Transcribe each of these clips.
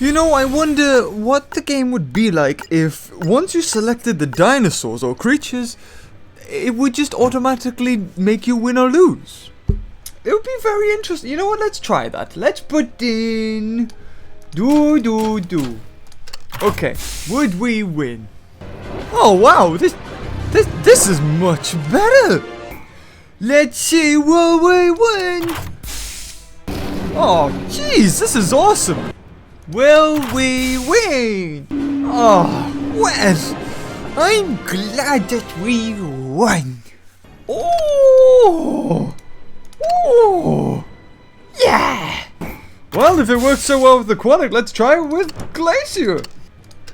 You know, I wonder what the game would be like if once you selected the dinosaurs or creatures, it would just automatically make you win or lose. It would be very interesting. You know what? Let's try that. Let's put in do. Okay, would we win? Oh wow, this is much better. Let's see what we win. Oh jeez, this is awesome. Will we win? Oh, well, I'm glad that we won. Oh, yeah. Well, if it works so well with Aquatic, let's try it with Glacier.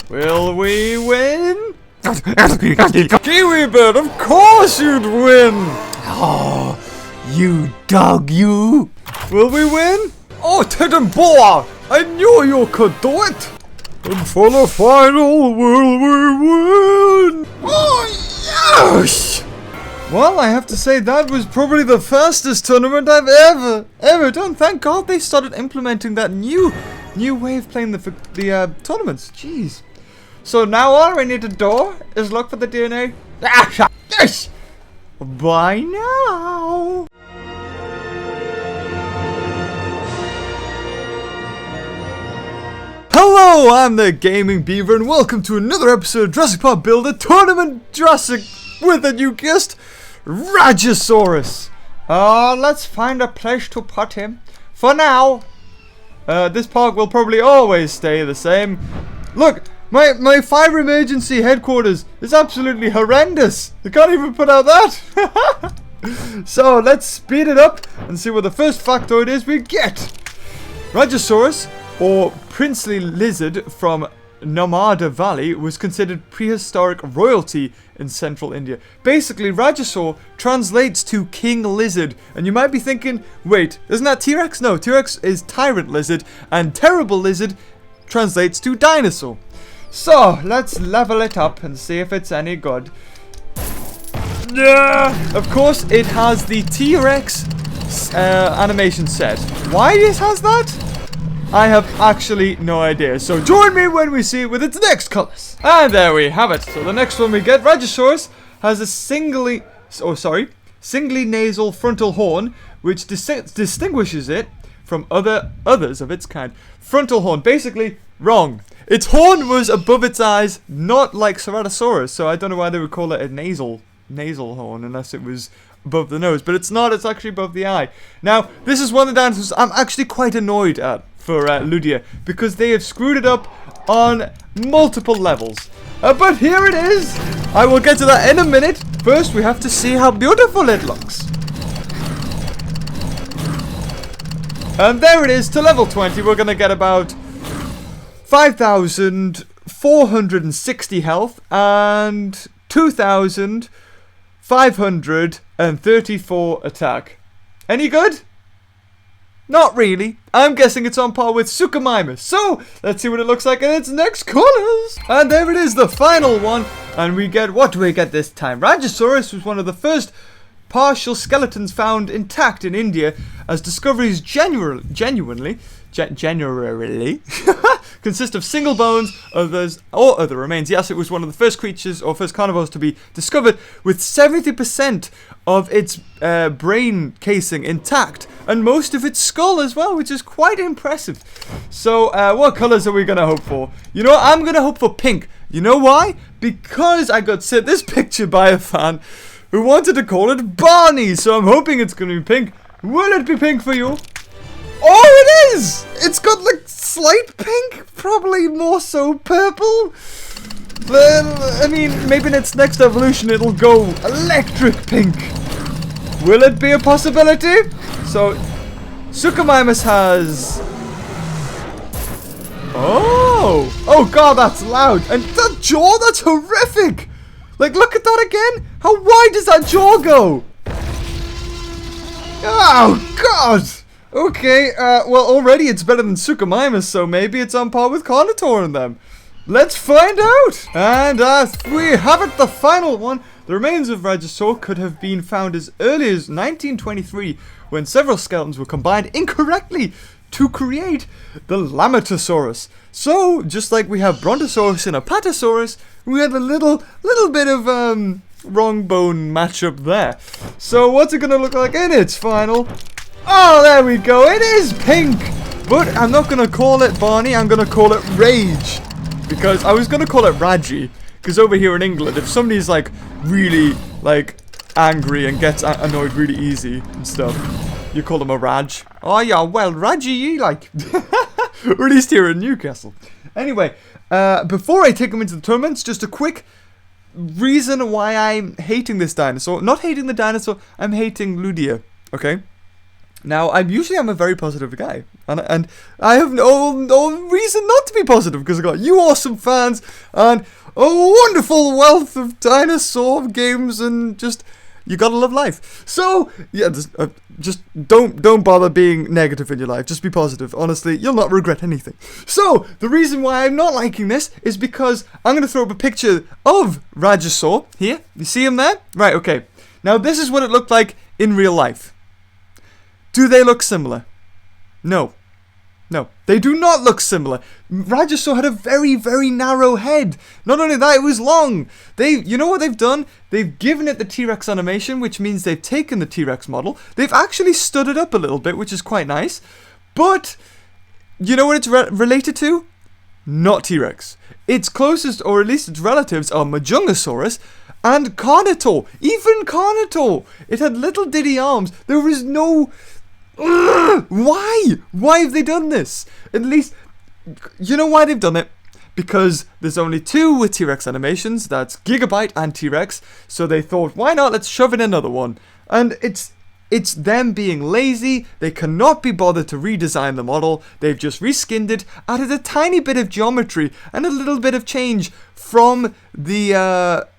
Will we win? Kiwibird, of course you'd win. Oh, you dog, you. Will we win? Oh, Boa, I knew you could do it. And for the final, will we win? Oh, yes. Well, I have to say that was probably the fastest tournament I've ever done. Thank God they started implementing that new way of playing the tournaments. Jeez. So now all I need to do is look for the DNA. Yes. Bye now. Hello, I'm the Gaming Beaver, and welcome to another episode of Jurassic Park Builder Tournament Jurassic with a new guest, Rajasaurus. Let's find a place to put him. For now, this park will probably always stay the same. Look, my fire emergency headquarters is absolutely horrendous. I can't even put out that. So let's speed it up and see what the first factoid is we get. Rajasaurus, or princely lizard from Narmada Valley, was considered prehistoric royalty in central India. Basically, Rajasaur translates to king lizard, and you might be thinking, wait, isn't that T-Rex? No, T-Rex is tyrant lizard, and terrible lizard translates to dinosaur. So, let's level it up and see if it's any good. Yeah, of course, it has the T-Rex animation set. Why it has that? I have actually no idea, so join me when we see it with its next colours. And there we have it. So the next one we get, Rajasaurus has a singly nasal frontal horn, which distinguishes it from others of its kind. Frontal horn, basically wrong. Its horn was above its eyes, not like Ceratosaurus, so I don't know why they would call it a nasal horn unless it was above the nose, but it's not, it's actually above the eye. Now, this is one of the dinosaurs I'm actually quite annoyed at for Ludia, because they have screwed it up on multiple levels. But here it is! I will get to that in a minute. First, we have to see how beautiful it looks. And there it is, to level 20, we're going to get about 5,460 health and 2,534 attack. Any good? Not really. I'm guessing it's on par with Suchomimus. So, let's see what it looks like in its next colours. And there it is, the final one. And we get, what do we get this time? Rajasaurus was one of the first partial skeletons found intact in India, as discoveries genuinely consist of single bones, other remains. Yes, it was one of the first creatures or first carnivores to be discovered with 70% of its brain casing intact and most of its skull as well, which is quite impressive. So what colors are we gonna hope for? You know, I'm gonna hope for pink. You know why? Because I got sent this picture by a fan who wanted to call it Barney, so I'm hoping it's gonna be pink. Will it be pink for you? Oh, it is! It's got like slight pink, probably more so purple. Well, I mean, maybe in its next evolution it'll go electric pink. Will it be a possibility? So, Suchomimus has... Oh god, that's loud. And that jaw, that's horrific! Like, look at that again! How wide does that jaw go? Oh god! Okay, well, already it's better than Suchomimus, so maybe it's on par with Carnotaurus and them. Let's find out! And we have it, the final one. The remains of Rajasaur could have been found as early as 1923, when several skeletons were combined incorrectly to create the Albertosaurus. So, just like we have Brontosaurus and Apatosaurus, we had a little bit of wrong bone matchup there. So, what's it gonna look like in its final? Oh, there we go. It is pink, but I'm not gonna call it Barney. I'm gonna call it Rage, because I was gonna call it Raji. Because over here in England, if somebody's like really like angry and gets annoyed really easy and stuff, you call them a Raj. Oh yeah, well, Raji, like. Or at least here in Newcastle. Anyway, before I take them into the tournaments, just a quick reason why I'm hating this dinosaur. Not hating the dinosaur, I'm hating Ludia. Okay? Now, I'm a very positive guy. And I have no reason not to be positive, because I got you awesome fans and a wonderful wealth of dinosaur games and just... You gotta love life. So, yeah, just don't bother being negative in your life. Just be positive. Honestly, you'll not regret anything. So, the reason why I'm not liking this is because I'm gonna throw up a picture of Rajasaurus here. You see him there? Right, okay. Now, this is what it looked like in real life. Do they look similar? No. No, they do not look similar. Rajasaurus had a very, very narrow head. Not only that, it was long. You know what they've done? They've given it the T-Rex animation, which means they've taken the T-Rex model. They've actually stood it up a little bit, which is quite nice. But, you know what it's related to? Not T-Rex. Its closest, or at least its relatives, are Majungasaurus and Carnotaurus. Even Carnotaurus. It had little diddy arms. There was no... Why? Why have they done this? At least, you know why they've done it? Because there's only two with T-Rex animations. That's Gigabyte and T-Rex. So they thought, why not? Let's shove in another one. And it's them being lazy. They cannot be bothered to redesign the model. They've just reskinned it, added a tiny bit of geometry and a little bit of change from the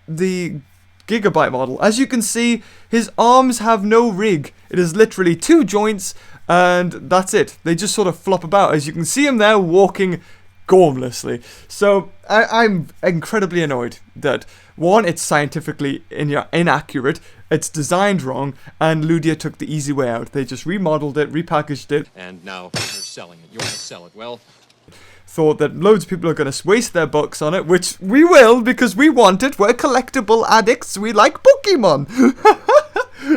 Gigabyte model. As you can see, his arms have no rig. It is literally two joints, and that's it. They just sort of flop about. As you can see him there walking gormlessly. So I'm incredibly annoyed that, one, it's scientifically inaccurate, it's designed wrong, and Ludia took the easy way out. They just remodeled it, repackaged it. And now you're selling it. You want to sell it. Well... Thought that loads of people are going to waste their bucks on it, which we will, because we want it. We're collectible addicts. We like Pokemon.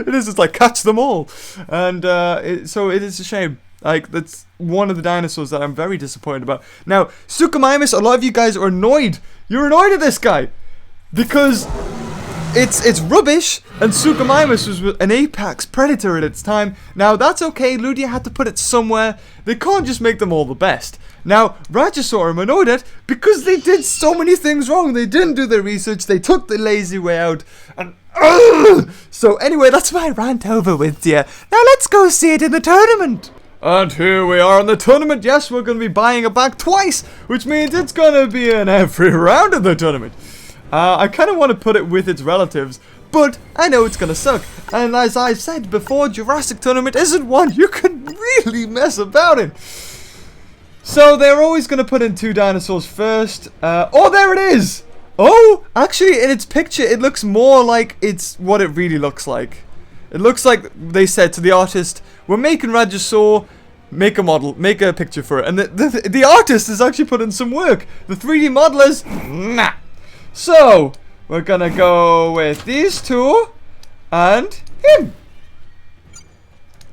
It is just like catch them all. And so it is a shame. Like, that's one of the dinosaurs that I'm very disappointed about. Now, Suchomimus, a lot of you guys are annoyed. You're annoyed at this guy. Because it's rubbish, and Suchomimus was an apex predator at its time. Now, that's okay. Ludia had to put it somewhere. They can't just make them all the best. Now, Rajasaurus, I'm annoyed at because they did so many things wrong. They didn't do their research. They took the lazy way out. And so anyway, that's my rant over with, dear. Now let's go see it in the tournament. And here we are in the tournament. Yes, we're going to be buying it back twice, which means it's going to be in every round of the tournament. I kind of want to put it with its relatives, but I know it's going to suck. And as I've said before, Jurassic Tournament isn't one you can really mess about in. So they're always going to put in two dinosaurs first. Oh, there it is! Oh, actually, in its picture, it looks more like it's what it really looks like. It looks like they said to the artist, we're making Rajasaurus, make a model, make a picture for it. And the artist has actually put in some work. The 3D modelers, nah. So, we're going to go with these two and him.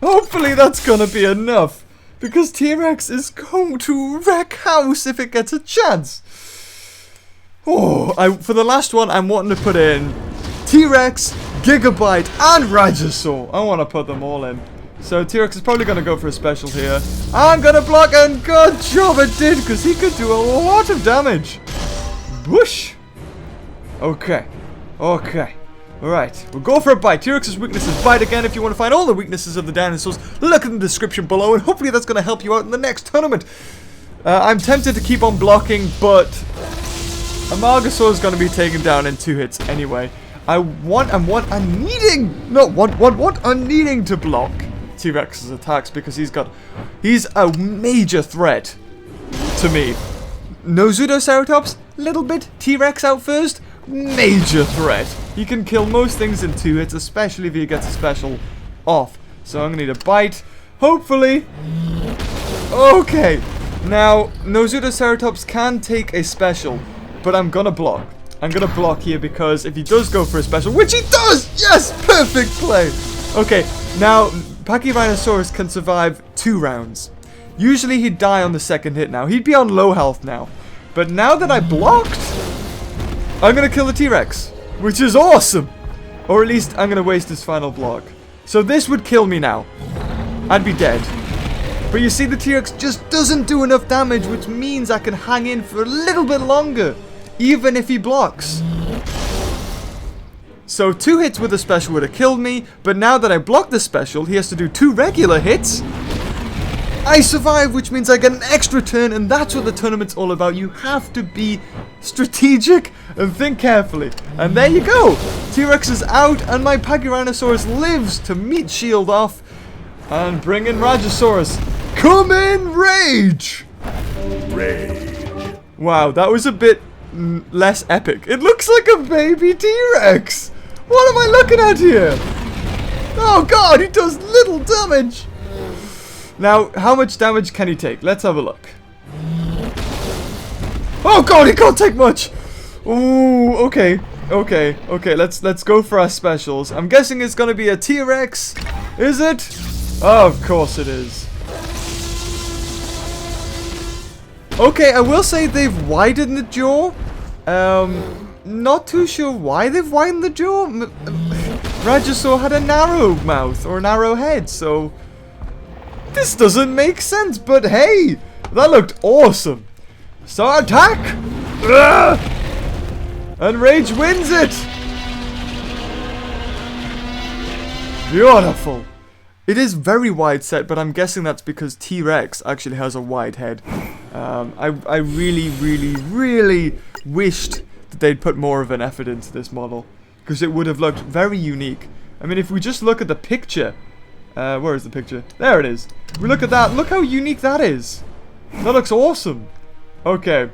Hopefully that's going to be enough. Because T-Rex is going to wreck house if it gets a chance. Oh, for the last one, I'm wanting to put in T-Rex, Gigabyte, and Rajasaurus. I want to put them all in. So T-Rex is probably going to go for a special here. I'm going to block, and good job it did, because he could do a lot of damage. Whoosh. Okay. Okay. Alright, we'll go for a bite. T-Rex's weakness is bite again. If you want to find all the weaknesses of the dinosaurs, look in the description below, and hopefully that's going to help you out in the next tournament. I'm tempted to keep on blocking, but Amargasaurus is going to be taken down in 2 hits anyway. I'm needing to block T-Rex's attacks because he's a major threat to me. No Pseudoceratops, little bit. T-Rex out first, major threat. He can kill most things in 2 hits, especially if he gets a special off. So I'm gonna need a bite. Hopefully, Okay. Now, Nozutoceratops can take a special, but I'm gonna block. I'm gonna block here because if he does go for a special, which he does! Yes! Perfect play! Okay, now, Brachiosaurus can survive 2 rounds. Usually he'd die on the second hit now. He'd be on low health now. But now that I blocked, I'm gonna kill the T-Rex, which is awesome! Or at least I'm gonna waste his final block. So this would kill me now. I'd be dead. But you see, the T-Rex just doesn't do enough damage, which means I can hang in for a little bit longer, even if he blocks. So 2 hits with a special would have killed me, but now that I blocked the special, he has to do 2 regular hits. I survive, which means I get an extra turn, and that's what the tournament's all about. You have to be strategic and think carefully. And there you go. T-Rex is out, and my Carcharodontosaurus lives to meet shield off and bring in Rajasaurus. Come in, Rage! Rage. Wow, that was a bit less epic. It looks like a baby T-Rex. What am I looking at here? Oh god, he does little damage. Now, how much damage can he take? Let's have a look. Oh god, he can't take much. Ooh, okay. Okay, let's go for our specials. I'm guessing it's gonna be a T-Rex. Is it? Oh, of course it is. Okay, I will say they've widened the jaw. Not too sure why they've widened the jaw. Rajasaur had a narrow mouth or a narrow head, so this doesn't make sense. But hey, that looked awesome. So attack! Ugh! And Rage wins it. Beautiful. It is very wide set, but I'm guessing that's because T-Rex actually has a wide head. I really wished that they'd put more of an effort into this model, because it would have looked very unique. I mean, if we just look at the picture, where is the picture? There it is. We look at that. Look how unique that is. That looks awesome. Okay,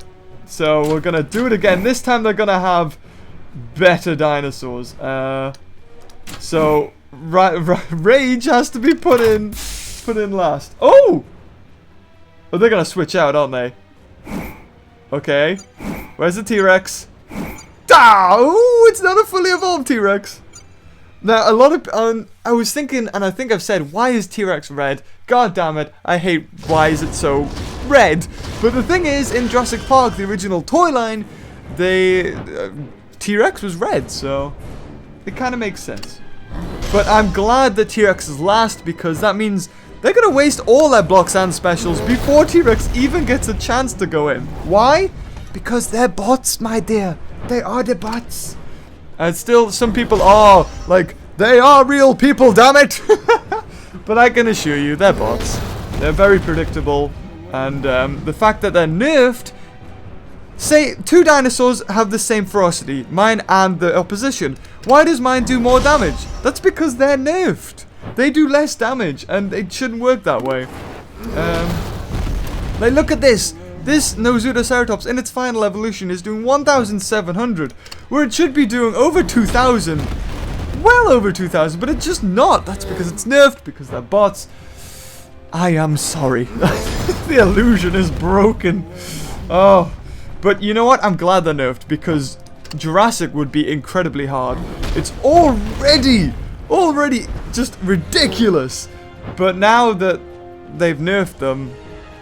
so we're gonna do it again. This time they're gonna have better dinosaurs. So Rage has to be put in last. Oh! Oh, they're gonna switch out, aren't they? Okay. Where's the T-Rex? Ah! Ooh, it's not a fully evolved T-Rex. Now, a lot of I was thinking, and I think I've said, why is T-Rex red? God damn it! I hate why is it so red. But the thing is, in Jurassic Park, the original toy line, T-Rex was red, so it kind of makes sense. But I'm glad that T-Rex is last, because that means they're going to waste all their blocks and specials before T-Rex even gets a chance to go in. Why? Because they're bots, my dear. They are the bots. And still, some people are like, they are real people, damn it. But I can assure you, they're bots. They're very predictable. And the fact that they're nerfed, say 2 dinosaurs have the same ferocity, mine and the opposition. Why does mine do more damage? That's because they're nerfed. They do less damage, and it shouldn't work that way. Like, look at this. This Nozutoceratops in its final evolution is doing 1,700, where it should be doing over 2,000. Well over 2,000, but it's just not. That's because it's nerfed, because they're bots. I am sorry. The illusion is broken. Oh. But you know what? I'm glad they're nerfed, because Jurassic would be incredibly hard. It's already just ridiculous. But now that they've nerfed them,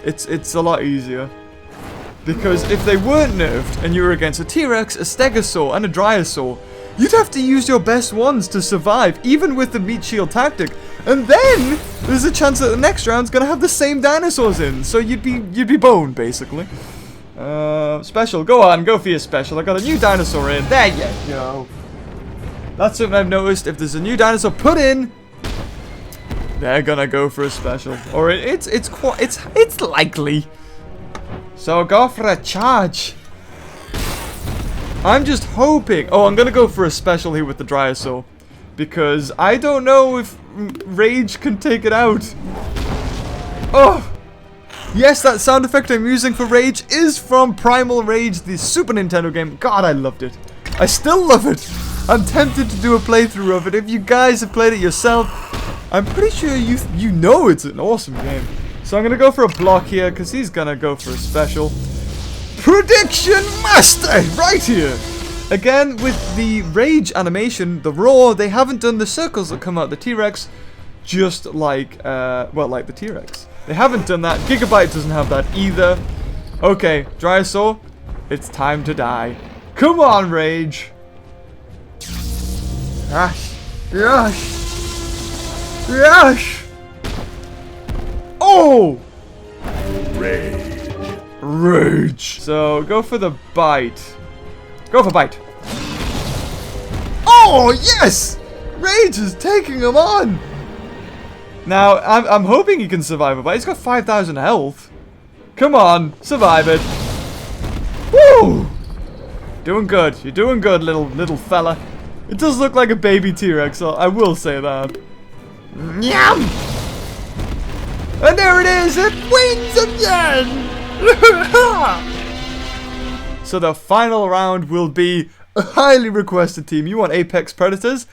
it's a lot easier. Because if they weren't nerfed and you were against a T-Rex, a Stegosaur, and a Dryosaur, you'd have to use your best ones to survive, even with the meat shield tactic. And then there's a chance that the next round's gonna have the same dinosaurs in, so you'd be boned basically. Special, go on, go for your special. I got a new dinosaur in. There you go. That's something I've noticed. If there's a new dinosaur put in, they're gonna go for a special, or it's likely. So go for a charge. I'm just hoping. Oh, I'm gonna go for a special here with the Dryosaur, because I don't know if Rage can take it out. Oh, yes, that sound effect I'm using for Rage is from Primal Rage, the Super Nintendo game. God, I loved it. I still love it. I'm tempted to do a playthrough of it. If you guys have played it yourself, I'm pretty sure you know it's an awesome game. So I'm going to go for a block here because he's going to go for a special. Prediction Master right here. Again, with the rage animation, the roar, they haven't done the circles that come out the T-Rex, just like, well, like the T-Rex. They haven't done that. Gigabyte doesn't have that either. Okay, Dryosaur, it's time to die. Come on, Rage. Yash. Yash. Yash. Oh! Rage. Rage. So, go for the bite. Go for bite. Oh, yes! Rage is taking him on. Now, I'm hoping he can survive a bite. He's got 5,000 health. Come on, survive it. Woo! Doing good. You're doing good, little fella. It does look like a baby T-Rex, so I will say that. Yum! And there it is! It wins again! So the final round will be a highly requested team. You want Apex Predators?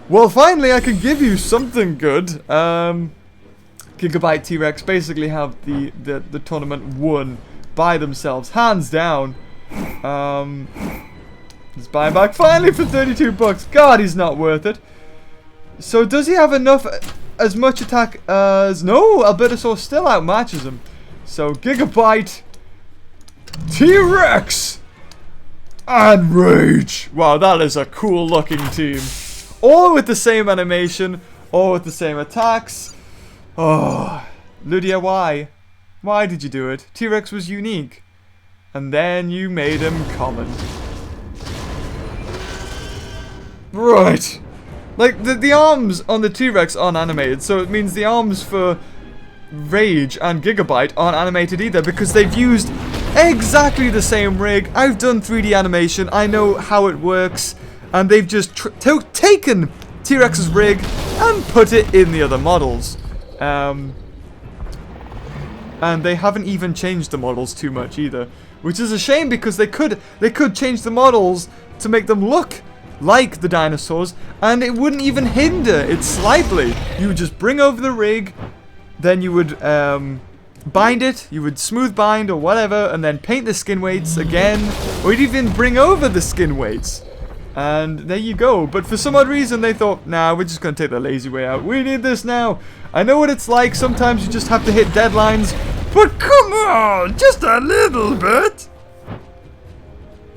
Well, finally I can give you something good. Gigabyte T-Rex basically have the tournament won by themselves, hands down. Let's buy him back finally for 32 bucks. God, he's not worth it. So does he have enough, as much attack as... No, Albertosaurus still outmatches him. So Gigabyte, T-Rex, and Rage. Wow, that is a cool looking team. All with the same animation, all with the same attacks. Oh, Lydia, why? Why did you do it? T-Rex was unique. And then you made him common. Right. Like, the arms on the T-Rex aren't animated, so it means the arms for Rage and Gigabyte aren't animated either, because they've used exactly the same rig. I've done 3D animation, I know how it works, and they've just taken T-Rex's rig and put it in the other models. And they haven't even changed the models too much either, which is a shame because they could change the models to make them look like the dinosaurs, and it wouldn't even hinder it slightly. You would just bring over the rig, then you would bind it, you would smooth bind or whatever, and then paint the skin weights again, or you'd even bring over the skin weights. And there you go. But for some odd reason they thought, nah, we're just going to take the lazy way out. We need this now. I know what it's like. Sometimes you just have to hit deadlines. But come on, just a little bit.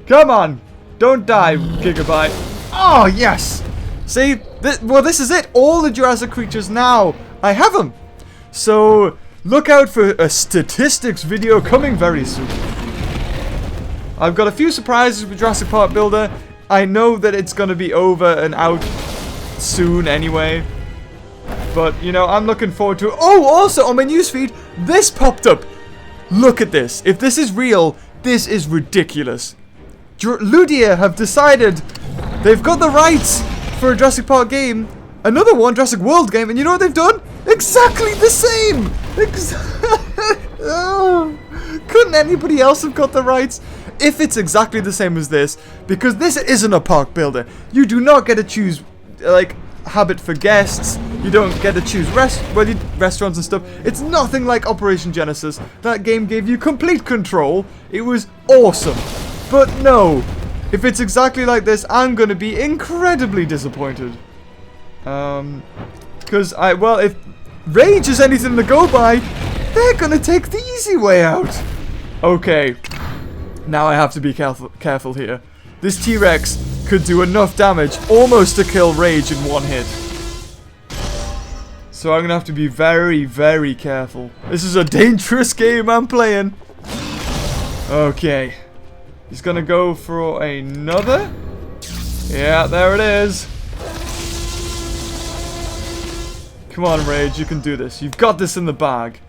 Come on. Don't die, Gigabyte. Oh, yes. See, well, this is it. All the Jurassic creatures now, I have them. So look out for a statistics video coming very soon. I've got a few surprises with Jurassic Park Builder. I know that it's going to be over and out soon anyway. But, you know, I'm looking forward to it. Oh, also on my newsfeed, this popped up. Look at this. If this is real, this is ridiculous. Ludia have decided they've got the rights for a Jurassic Park game. Another one, Jurassic World game. And you know what they've done? Exactly the same. Oh, couldn't anybody else have got the rights? If it's exactly the same as this, because this isn't a park builder. You do not get to choose, like, habit for guests. You don't get to choose restaurants and stuff. It's nothing like Operation Genesis. That game gave you complete control. It was awesome. But no, if it's exactly like this, I'm going to be incredibly disappointed. Because well, if Rage is anything to go by, they're going to take the easy way out. Okay. Now I have to be careful here. This T-Rex could do enough damage almost to kill Rage in one hit. So I'm going to have to be very, very careful. This is a dangerous game I'm playing. Okay. He's going to go for another. Yeah, there it is. Come on, Rage. You can do this. You've got this in the bag.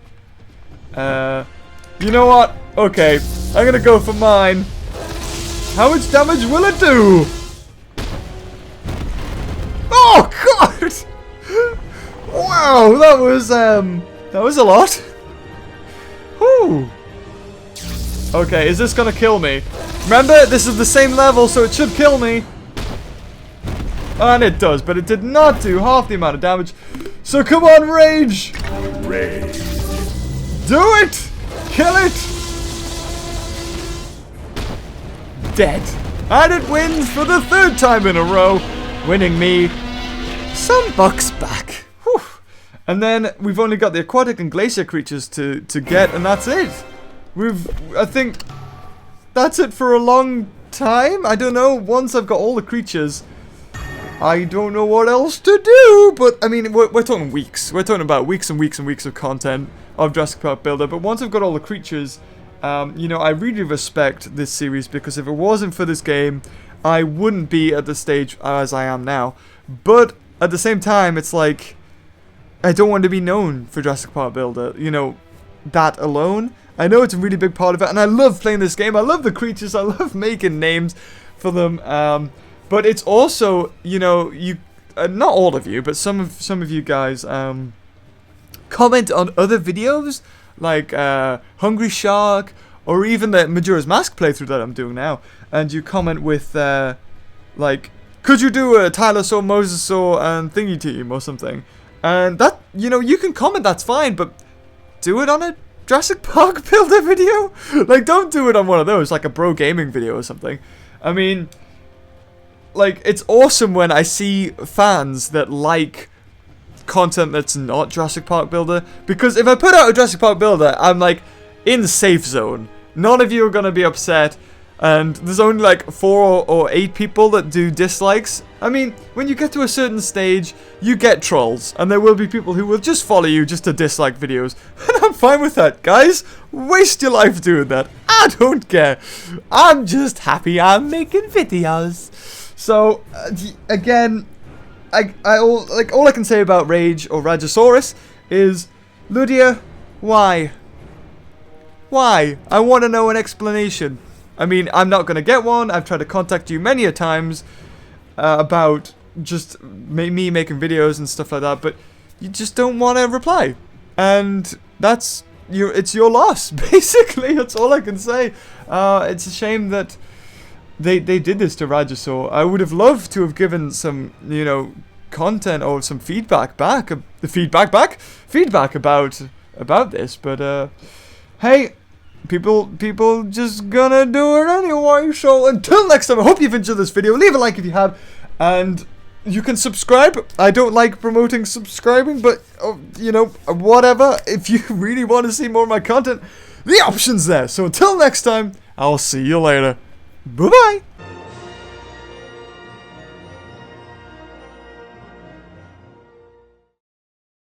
You know what? Okay. I'm going to go for mine. How much damage will it do? Oh, God! Wow, that was a lot. Whew. Okay, is this gonna kill me? Remember, this is the same level, so it should kill me. And it does, but it did not do half the amount of damage. So come on, Rage! Rage. Do it! Kill it! Dead. And it wins for the 3rd time in a row, winning me some bucks back. Whew. And then we've only got the aquatic and glacier creatures to get, and that's it. I think that's it for a long time. I don't know. Once I've got all the creatures, I don't know what else to do. But I mean, we're talking weeks. We're talking about weeks and weeks and weeks of content of Jurassic Park Builder. But once I've got all the creatures, you know, I really respect this series, because if it wasn't for this game, I wouldn't be at the stage as I am now. But at the same time, it's like, I don't want to be known for Jurassic Park Builder, you know, that alone. I know it's a really big part of it, and I love playing this game. I love the creatures. I love making names for them. But it's also, you know, not all of you, but some of you guys comment on other videos, like Hungry Shark, or even the Majora's Mask playthrough that I'm doing now, and you comment with like, could you do a Tylosaur, Mosasaur, and Thingy Team or something? And that, you know, you can comment, that's fine, but do it on a Jurassic Park Builder video? Like, don't do it on one of those, like a bro gaming video or something. I mean, like, it's awesome when I see fans that like content that's not Jurassic Park Builder, because if I put out a Jurassic Park Builder, I'm like in the safe zone. None of you are gonna be upset, and there's only like 4 or 8 people that do dislikes. I mean, when you get to a certain stage, you get trolls, and there will be people who will just follow you just to dislike videos, and I'm fine with that, guys. Waste your life doing that. I don't care. I'm just happy I'm making videos. So again, all I can say about Rage or Rajasaurus is, Ludia, why? Why? I want to know an explanation. I mean, I'm not going to get one. I've tried to contact you many a times about just me making videos and stuff like that, but you just don't want to reply. And it's your loss, basically. That's all I can say. It's a shame that they did this to Rajasaur. I would have loved to have given some, you know, content or some feedback back. Feedback about this, but hey, people just gonna do it anyway. So until next time, I hope you've enjoyed this video. Leave a like if you have, and you can subscribe. I don't like promoting subscribing, but you know, whatever. If you really want to see more of my content, the option's there. So until next time, I'll see you later. Bye bye.